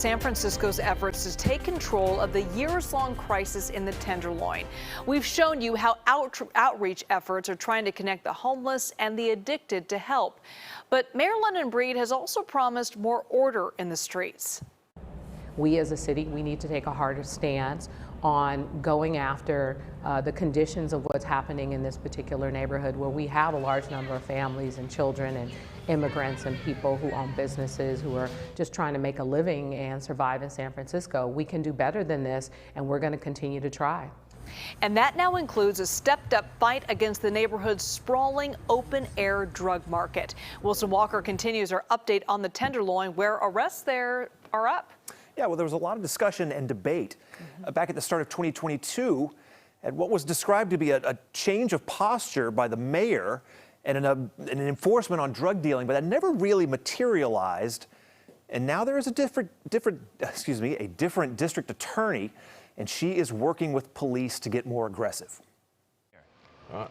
San Francisco's efforts to take control of the years-long crisis in the Tenderloin. We've shown you how outreach efforts are trying to connect the homeless and the addicted to help. But Mayor London Breed has also promised more order in the streets. We as a city, we need to take a harder stance on going after the conditions of what's happening in this particular neighborhood, where we have a large number of families and children and immigrants and people who own businesses who are just trying to make a living and survive in San Francisco. We can do better than this, and we're going to continue to try. And that now includes a stepped-up fight against the neighborhood's sprawling open-air drug market. Wilson Walker continues our update on the Tenderloin, where arrests there are up. Yeah, well, there was a lot of discussion and debate back at the start of 2022 at what was described to be a change of posture by the mayor and an enforcement on drug dealing, but that never really materialized. And now there is a different district attorney, and she is working with police to get more aggressive.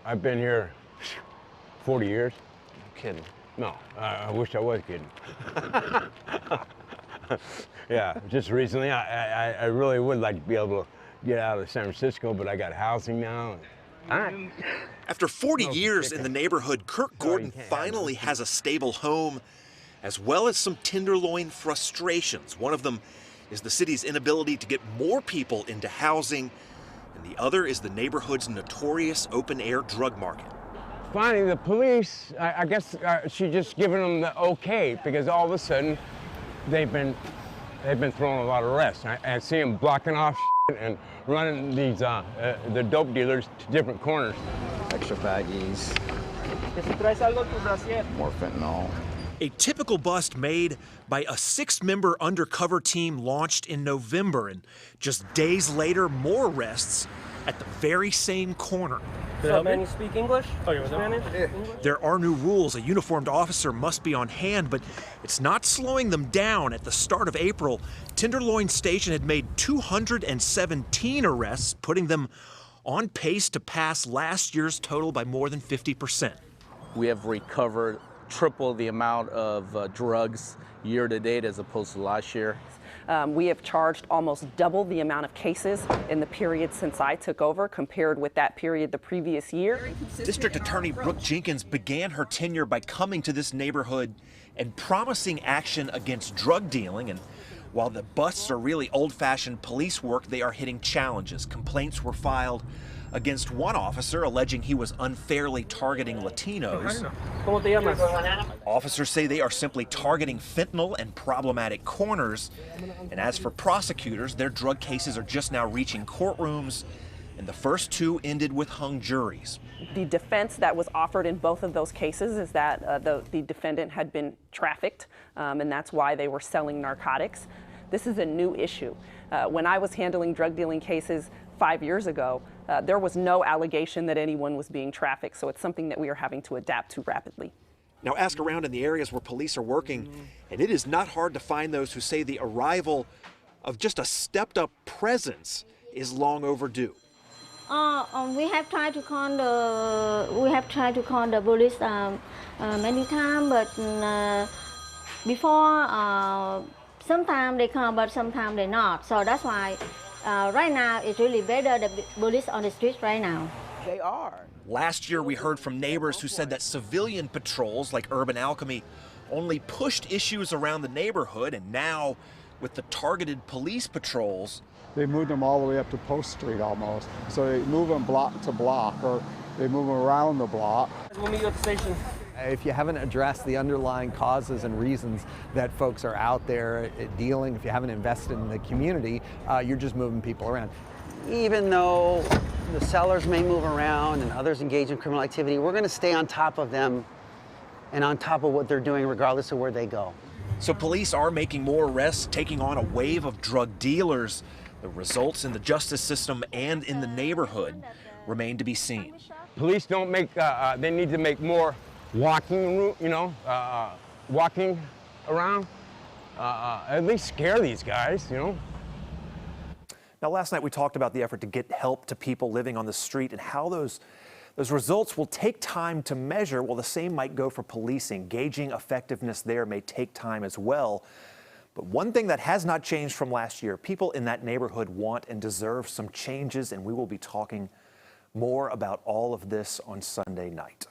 I've been here 40 years. No kidding. No, I wish I was kidding. Yeah, just recently, I really would like to be able to get out of San Francisco, but I got housing now. All right. After 40 years in the neighborhood, Kirk Gordon finally has a stable home, as well as some Tenderloin frustrations. One of them is the city's inability to get more people into housing, and the other is the neighborhood's notorious open-air drug market. Finally, the police, I guess she's just giving them the okay, because all of a sudden, they've been throwing a lot of arrests. I see them blocking off and running these the dope dealers to different corners. Extra baggies. More fentanyl. A typical bust made by a 6-member undercover team launched in November, and just days later, more arrests at the very same corner. So, man, you speak English? Spanish? There are new rules. A uniformed officer must be on hand, but it's not slowing them down. At the start of April, Tenderloin Station had made 217 arrests, putting them on pace to pass last year's total by more than 50%. We have recovered triple the amount of drugs year to date as opposed to last year. We have charged almost double the amount of cases in the period since I took over compared with that period the previous year. District Attorney Brooke Jenkins began her tenure by coming to this neighborhood and promising action against drug dealing. And while the busts are really old-fashioned police work, they are hitting challenges. Complaints were filed against one officer alleging he was unfairly targeting Latinos. Officers say they are simply targeting fentanyl and problematic corners. And as for prosecutors, their drug cases are just now reaching courtrooms, and the first 2 ended with hung juries. The defense that was offered in both of those cases is that the defendant had been trafficked, and that's why they were selling narcotics. This is a new issue. When I was handling drug dealing cases 5 years ago, there was no allegation that anyone was being trafficked, so it's something that we are having to adapt to rapidly. Now ask around in the areas where police are working, and it is not hard to find those who say the arrival of just a stepped-up presence is long overdue. We have tried to call the police many times, but before sometimes they come, but sometimes they not. So that's why right now it's really better the police on the streets right now. They are. Last year we heard from neighbors who said that civilian patrols like Urban Alchemy only pushed issues around the neighborhood, and now with the targeted police patrols, They moved them all the way up to Post Street almost. So they move them block to block, or they move them around the block. We'll meet you at the station. If you haven't addressed the underlying causes and reasons that folks are out there dealing, if you haven't invested in the community, you're just moving people around. Even though the sellers may move around and others engage in criminal activity, we're going to stay on top of them and on top of what they're doing regardless of where they go. So police are making more arrests, taking on a wave of drug dealers. The results in the justice system and in the neighborhood remain to be seen. Police don't make, they need to make more walking route, walking around. At least scare these guys, Now, last night we talked about the effort to get help to people living on the street and how those results will take time to measure. Well, the same might go for policing. Gauging effectiveness there may take time as well. But one thing that has not changed from last year, people in that neighborhood want and deserve some changes, and we will be talking more about all of this on Sunday night.